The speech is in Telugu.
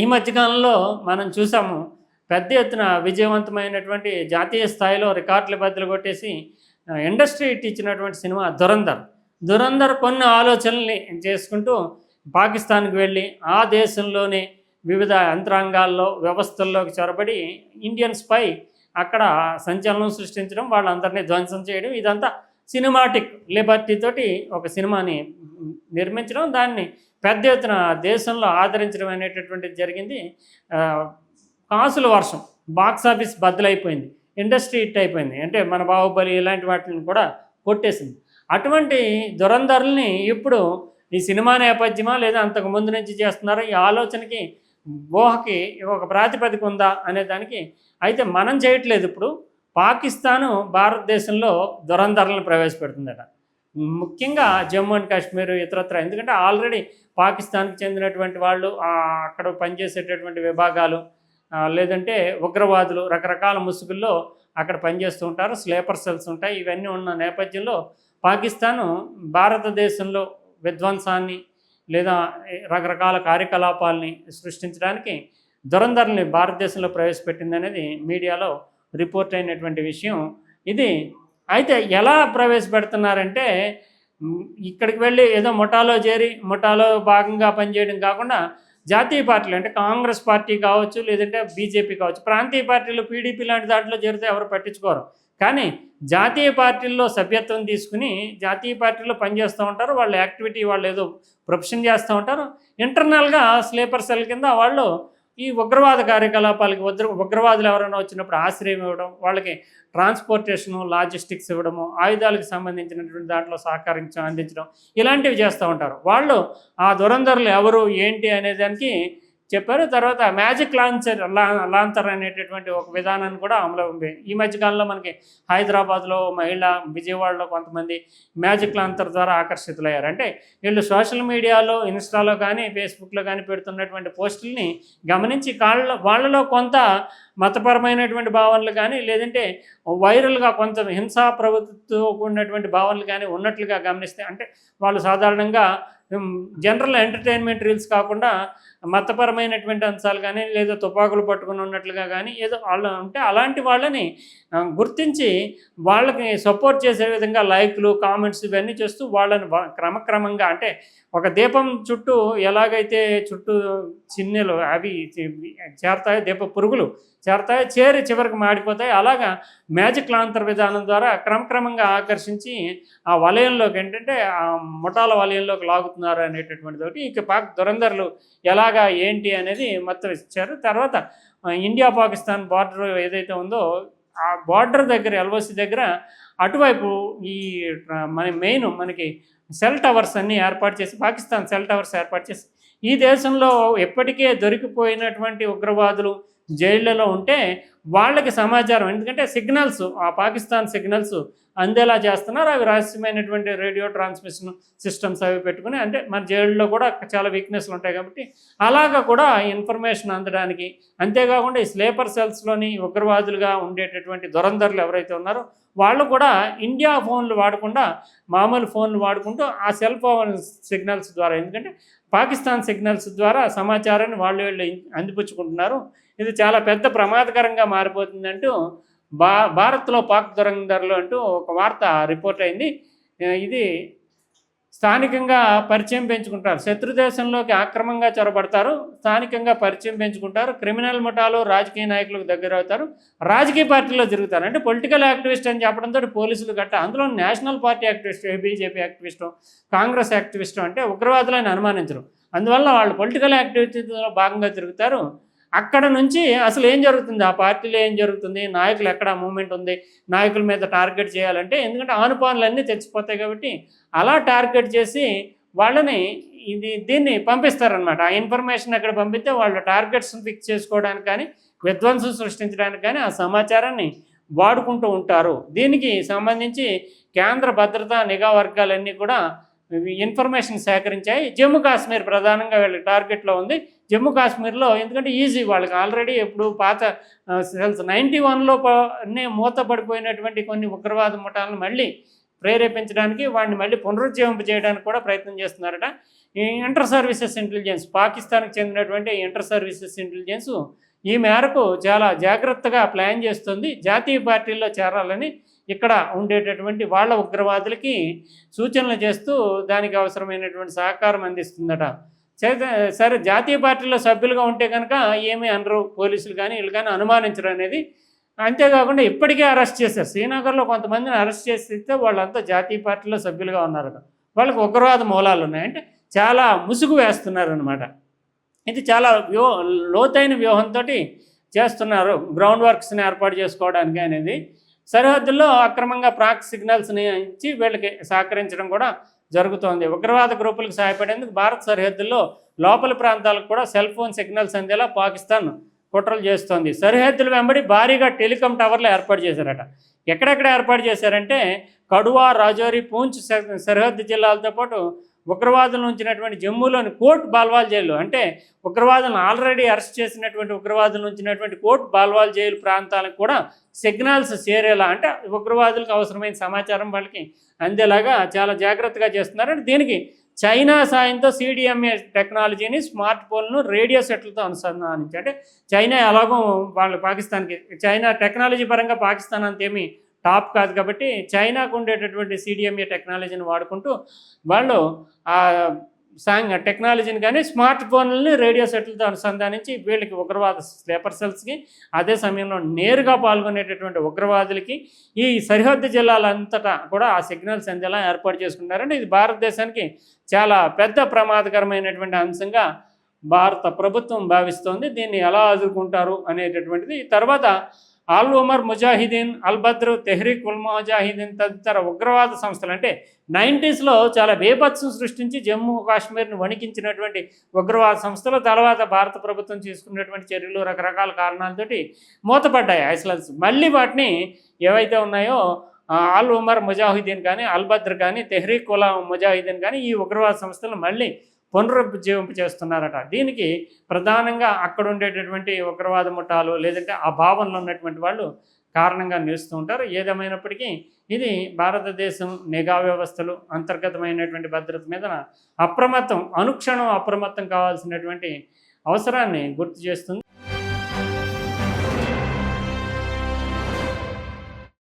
ఈ మధ్యకాలంలో మనం చూసాము పెద్ద ఎత్తున విజయవంతమైనటువంటి జాతీయ స్థాయిలో రికార్డులు బద్దలు కొట్టేసి ఇండస్ట్రీ ఇచ్చినటువంటి సినిమా 'ధురంధర్'. 'ధురంధర్' కొన్ని ఆలోచనల్ని చేసుకుంటూ పాకిస్తాన్కి వెళ్ళి ఆ దేశంలోనే వివిధ యంత్రాంగాల్లో వ్యవస్థల్లోకి చొరబడి ఇండియన్ స్పై అక్కడ సంచలనం సృష్టించడం, వాళ్ళందరినీ ధ్వంసం చేయడం, ఇదంతా సినిమాటిక్ లిబర్టీ తోటి ఒక సినిమాని నిర్మించడం, దాన్ని పెద్ద ఎత్తున దేశంలో ఆదరించడం అనేటటువంటిది జరిగింది. కాసుల వర్షం, బాక్స్ ఆఫీస్ బద్దలైపోయింది, ఇండస్ట్రీ హిట్ అయిపోయింది. అంటే మన 'బాహుబలి' ఇలాంటి వాటిని కూడా కొట్టేసింది. అటువంటి 'ధురంధర్'ని ఇప్పుడు ఈ సినిమా నేపథ్యమా లేదా అంతకు ముందు నుంచి చేస్తున్నారా, ఈ ఆలోచనకి ఊహకి ఒక ప్రాతిపదిక ఉందా అనే దానికి అయితే మనం చేయట్లేదు. ఇప్పుడు పాకిస్తాను భారతదేశంలో 'ధురంధర్'లను ప్రవేశపెడుతుందట. ముఖ్యంగా జమ్మూ అండ్ కాశ్మీర్ ఇతరత్ర, ఎందుకంటే ఆల్రెడీ పాకిస్తాన్కి చెందినటువంటి వాళ్ళు అక్కడ పనిచేసేటటువంటి విభాగాలు లేదంటే ఉగ్రవాదులు రకరకాల ముసుగుల్లో అక్కడ పనిచేస్తూ ఉంటారు, స్లీపర్ సెల్స్ ఉంటాయి. ఇవన్నీ ఉన్న నేపథ్యంలో పాకిస్తాను భారతదేశంలో విధ్వంసాన్ని లేదా రకరకాల కార్యకలాపాలని సృష్టించడానికి 'ధురంధర్'ని భారతదేశంలో ప్రవేశపెట్టింది అనేది మీడియాలో రిపోర్ట్ అయినటువంటి విషయం ఇది. అయితే ఎలా ప్రవేశపెడుతున్నారంటే ఇక్కడికి వెళ్ళి ఏదో ముఠాలో చేరి ముఠాలో భాగంగా పనిచేయడం కాకుండా జాతీయ పార్టీలు అంటే కాంగ్రెస్ పార్టీ కావచ్చు, లేదంటే బీజేపీ కావచ్చు, ప్రాంతీయ పార్టీలు పీడీపీ లాంటి దాంట్లో చేరితే ఎవరు పట్టించుకోరు. కానీ జాతీయ పార్టీల్లో సభ్యత్వం తీసుకుని జాతీయ పార్టీలో పనిచేస్తూ ఉంటారు. వాళ్ళ యాక్టివిటీ వాళ్ళు ఏదో ప్రొఫెషన్ చేస్తూ ఉంటారు. ఇంటర్నల్గా స్లీపర్ సెల్ కింద వాళ్ళు ఈ ఉగ్రవాద కార్యకలాపాలకి ఉగ్రవాదులు ఎవరైనా వచ్చినప్పుడు ఆశ్రయం ఇవ్వడం, వాళ్ళకి ట్రాన్స్పోర్టేషను, లాజిస్టిక్స్ ఇవ్వడము, ఆయుధాలకు సంబంధించినటువంటి దాంట్లో అందించడం, ఇలాంటివి చేస్తూ ఉంటారు. వాళ్ళు ఆ 'ధురంధర్'లు ఎవరు ఏంటి అనే దానికి చెప్పారు. తర్వాత మ్యాజిక్ లాంతర్ అనేటటువంటి ఒక విధానాన్ని కూడా అమలు ఉంది. ఈ మధ్యకాలంలో మనకి హైదరాబాద్లో విజయవాడలో కొంతమంది మ్యాజిక్ లాంతర్ ద్వారా ఆకర్షితులయ్యారు. అంటే వీళ్ళు సోషల్ మీడియాలో, ఇన్స్టాలో కానీ ఫేస్బుక్లో కానీ పెడుతున్నటువంటి పోస్టుల్ని గమనించి వాళ్ళలో కొంత మతపరమైనటువంటి భావనలు కానీ లేదంటే వైరల్గా కొంత హింసా ప్రవృత్తితో కూడినటువంటి భావనలు కానీ ఉన్నట్లుగా గమనిస్తే, అంటే వాళ్ళు సాధారణంగా జనరల్ ఎంటర్టైన్మెంట్ రీల్స్ కాకుండా మతపరమైనటువంటి అంశాలు కానీ లేదా తుపాకులు పట్టుకుని ఉన్నట్లుగా కానీ ఏదో వాళ్ళు ఉంటే అలాంటి వాళ్ళని గుర్తించి వాళ్ళకి సపోర్ట్ చేసే విధంగా లైక్లు, కామెంట్స్ ఇవన్నీ చేస్తూ వాళ్ళని క్రమక్రమంగా, అంటే ఒక దీపం చుట్టూ ఎలాగైతే చుట్టూ చిన్నెలు అవి చేరతాయో, దీప పురుగులు చేరతాయో, చేరి చివరికి మాడిపోతాయి, అలాగా మ్యాజిక్ లాంతర్ విధానం ద్వారా క్రమక్రమంగా ఆకర్షించి ఆ వలయంలోకి, ఏంటంటే ఆ ముఠాల వలయంలోకి లాగుతున్నారు అనేటటువంటి తోటి ఇక 'ధురంధర్'లు ఎలాగా ఏంటి అనేది మొత్తం ఇచ్చారు. తర్వాత ఇండియా పాకిస్తాన్ బార్డర్ ఏదైతే ఉందో ఆ బార్డర్ దగ్గర ఎల్ఓసి దగ్గర అటువైపు ఈ మనకి సెల్ టవర్స్ అన్నీ ఏర్పాటు చేసి, పాకిస్తాన్ సెల్ టవర్స్ ఏర్పాటు చేసి, ఈ దేశంలో ఎప్పటికే దొరికిపోయినటువంటి ఉగ్రవాదులు జైళ్లలో ఉంటే వాళ్ళకి సమాచారం, ఎందుకంటే సిగ్నల్స్ ఆ పాకిస్తాన్ సిగ్నల్స్ అందేలా చేస్తున్నారు. అవి రహస్యమైనటువంటి రేడియో ట్రాన్స్మిషన్ సిస్టమ్స్ అవి పెట్టుకుని, అంటే మన జైళ్ళలో కూడా చాలా వీక్నెస్లు ఉంటాయి కాబట్టి అలాగా కూడా ఇన్ఫర్మేషన్ అందడానికి, అంతేకాకుండా ఈ స్లీపర్ సెల్స్లోని ఉగ్రవాదులుగా ఉండేటటువంటి 'ధురంధర్'లు ఎవరైతే ఉన్నారో వాళ్ళు కూడా ఇండియా ఫోన్లు వాడకుండా మామూలు ఫోన్లు వాడుకుంటూ ఆ సెల్ ఫోన్ సిగ్నల్స్ ద్వారా, ఎందుకంటే పాకిస్తాన్ సిగ్నల్స్ ద్వారా సమాచారాన్ని వాళ్ళు అందిపుచ్చుకుంటున్నారు. ఇది చాలా పెద్ద ప్రమాదకరంగా మారిపోతుందంటూ భారత్లో పాక్ 'ధురంధర్'లు అంటూ ఒక వార్త రిపోర్ట్ అయింది. ఇది స్థానికంగా పరిచయం పెంచుకుంటారు, శత్రు దేశంలోకి ఆక్రమంగా చొరబడతారు, స్థానికంగా పరిచయం పెంచుకుంటారు, క్రిమినల్ ముఠాలు రాజకీయ నాయకులకు దగ్గర అవుతారు, రాజకీయ పార్టీలో తిరుగుతారు. అంటే పొలిటికల్ యాక్టివిస్ట్ అని చెప్పడంతో పోలీసులు గట్ట, అందులో national party activist, BJP activist, Congress activist అంటే ఉగ్రవాదులని అనుమానించరు. అందువల్ల వాళ్ళు పొలిటికల్ యాక్టివిటీలో భాగంగా తిరుగుతారు. అక్కడ నుంచి అసలు ఏం జరుగుతుంది, ఆ పార్టీలో ఏం జరుగుతుంది, నాయకులు ఎక్కడ మూమెంట్ ఉంది, నాయకుల మీద టార్గెట్ చేయాలంటే, ఎందుకంటే ఆనుపానులన్నీ తెచ్చిపోతాయి కాబట్టి అలా టార్గెట్ చేసి వాళ్ళని దీన్ని పంపిస్తారనమాట. ఆ ఇన్ఫర్మేషన్ అక్కడ పంపిస్తే వాళ్ళు టార్గెట్స్ని ఫిక్స్ చేసుకోవడానికి కానీ విధ్వంసం సృష్టించడానికి కానీ ఆ సమాచారాన్ని వాడుకుంటూ ఉంటారు. దీనికి సంబంధించి కేంద్ర భద్రతా నిఘా వర్గాలన్నీ కూడా ఇన్ఫర్మేషన్ సేకరించాయి. జమ్మూ కాశ్మీర్ ప్రధానంగా వీళ్ళకి టార్గెట్లో ఉంది. జమ్మూ కాశ్మీర్లో ఎందుకంటే ఈజీ, వాళ్ళకి ఆల్రెడీ ఎప్పుడు పాత సెల్స్ 91లో మూతపడిపోయినటువంటి కొన్ని ఉగ్రవాద ముఠాలను మళ్ళీ ప్రేరేపించడానికి, వాడిని మళ్ళీ పునరుజ్జీవింప చేయడానికి కూడా ప్రయత్నం చేస్తున్నారట. ఈ ఇంటర్ సర్వీసెస్ ఇంటెలిజెన్స్, పాకిస్తాన్కి చెందినటువంటి ఇంటర్ సర్వీసెస్ ఇంటెలిజెన్స్ ఈ మేరకు చాలా జాగ్రత్తగా ప్లాన్ చేస్తుంది. జాతీయ పార్టీల్లో చేరాలని ఇక్కడ ఉండేటటువంటి వాళ్ళ ఉగ్రవాదులకి సూచనలు చేస్తూ దానికి అవసరమైనటువంటి సహకారం అందిస్తుందట. సరే, జాతీయ పార్టీలో సభ్యులుగా ఉంటే కనుక ఏమీ అనరు పోలీసులు కానీ వీళ్ళు కానీ, అనుమానించరు అనేది. అంతేకాకుండా ఇప్పటికే అరెస్ట్ చేశారు. శ్రీనగర్లో కొంతమందిని అరెస్ట్ చేస్తే వాళ్ళంతా జాతీయ పార్టీలో సభ్యులుగా ఉన్నారట. వాళ్ళకి ఉగ్రవాద మూలాలు ఉన్నాయి. అంటే చాలా ముసుగు వేస్తున్నారు అనమాట. ఇది చాలా లోతైన వ్యూహంతో చేస్తున్నారు గ్రౌండ్ వర్క్స్ని ఏర్పాటు చేసుకోవడానికి అనేది. సరిహద్దుల్లో అక్రమంగా ప్రాక్ సిగ్నల్స్ని ఇచ్చి వీళ్ళకి సహకరించడం కూడా జరుగుతోంది. ఉగ్రవాద గ్రూపులకు సహాయపడేందుకు భారత్ సరిహద్దుల్లో లోపలి ప్రాంతాలకు కూడా సెల్ ఫోన్ సిగ్నల్స్ అందేలా పాకిస్తాన్ కుట్రలు చేస్తోంది. సరిహద్దుల వెంబడి భారీగా టెలికాం టవర్లు ఏర్పాటు చేశారట. ఎక్కడెక్కడ ఏర్పాటు చేశారంటే కడువా, రాజౌరి, పూంచ్ సరిహద్దు జిల్లాలతో పాటు ఉగ్రవాదులను ఉంచినటువంటి జమ్మూలోని కోట్ బాల్వాల్ జైలు, అంటే ఉగ్రవాదులను ఆల్రెడీ అరెస్ట్ చేసినటువంటి ఉగ్రవాదులను ఉంచినటువంటి కోట్ బాల్వాల్ జైలు ప్రాంతాలకు కూడా సిగ్నల్స్ చేరేలా, అంటే ఉగ్రవాదులకు అవసరమైన సమాచారం వాళ్ళకి అందేలాగా చాలా జాగ్రత్తగా చేస్తున్నారు. దీనికి చైనా సాయంతో CDMA టెక్నాలజీని, స్మార్ట్ ఫోన్ను రేడియో సెట్లతో అనుసంధానించి, అంటే చైనా ఎలాగో వాళ్ళు పాకిస్తాన్కి, చైనా టెక్నాలజీ పరంగా పాకిస్తాన్ అంతేమీ టాప్ కాదు కాబట్టి చైనాకు ఉండేటటువంటి CDMA టెక్నాలజీని వాడుకుంటూ వాళ్ళు ఆ టెక్నాలజీని కానీ స్మార్ట్ ఫోన్లని రేడియో సెట్లతో అనుసంధానించి వీళ్ళకి ఉగ్రవాద స్లీపర్ సెల్స్కి, అదే సమయంలో నేరుగా పాల్గొనేటటువంటి ఉగ్రవాదులకి ఈ సరిహద్దు జిల్లాలంతటా కూడా ఆ సిగ్నల్స్ అందేలా ఏర్పాటు చేసుకున్నారంటే ఇది భారతదేశానికి చాలా పెద్ద ప్రమాదకరమైనటువంటి అంశంగా భారత ప్రభుత్వం భావిస్తోంది. దీన్ని ఎలా ఎదుర్కొంటారు అనేటటువంటిది. తర్వాత అల్ ఉమర్ ముజాహిదీన్, అల్ బద్ర్, తెహ్రీక్ ఉల్ ముజాహిదీన్ తదితర ఉగ్రవాద సంస్థలు, అంటే 90స్లో చాలా బేభత్సం సృష్టించి జమ్మూ కాశ్మీర్ను వణికించినటువంటి ఉగ్రవాద సంస్థలు తర్వాత భారత ప్రభుత్వం తీసుకున్నటువంటి చర్యలు రకరకాల కారణాలతోటి మూతపడ్డాయి ఐస్లాండ్స్. మళ్ళీ వాటిని ఏవైతే ఉన్నాయో అల్ ఉమర్ ముజాహిదీన్ కానీ, అల్ బద్ర్ కానీ, తెహ్రీక్ ఉల్ ముజాహిదీన్ కానీ ఈ ఉగ్రవాద సంస్థలు మళ్ళీ పునరుజ్జీవింప చేస్తున్నారట. దీనికి ప్రధానంగా అక్కడ ఉండేటటువంటి ఉగ్రవాద ముఠాలు లేదంటే ఆ భావనలో ఉన్నటువంటి వాళ్ళు కారణంగా నిలుస్తూ ఉంటారు. ఏదేమైనప్పటికీ ఇది భారతదేశం నిఘా వ్యవస్థలు, అంతర్గతమైనటువంటి భద్రత మీద అనుక్షణం అప్రమత్తం కావాల్సినటువంటి అవసరాన్ని గుర్తు చేస్తుంది.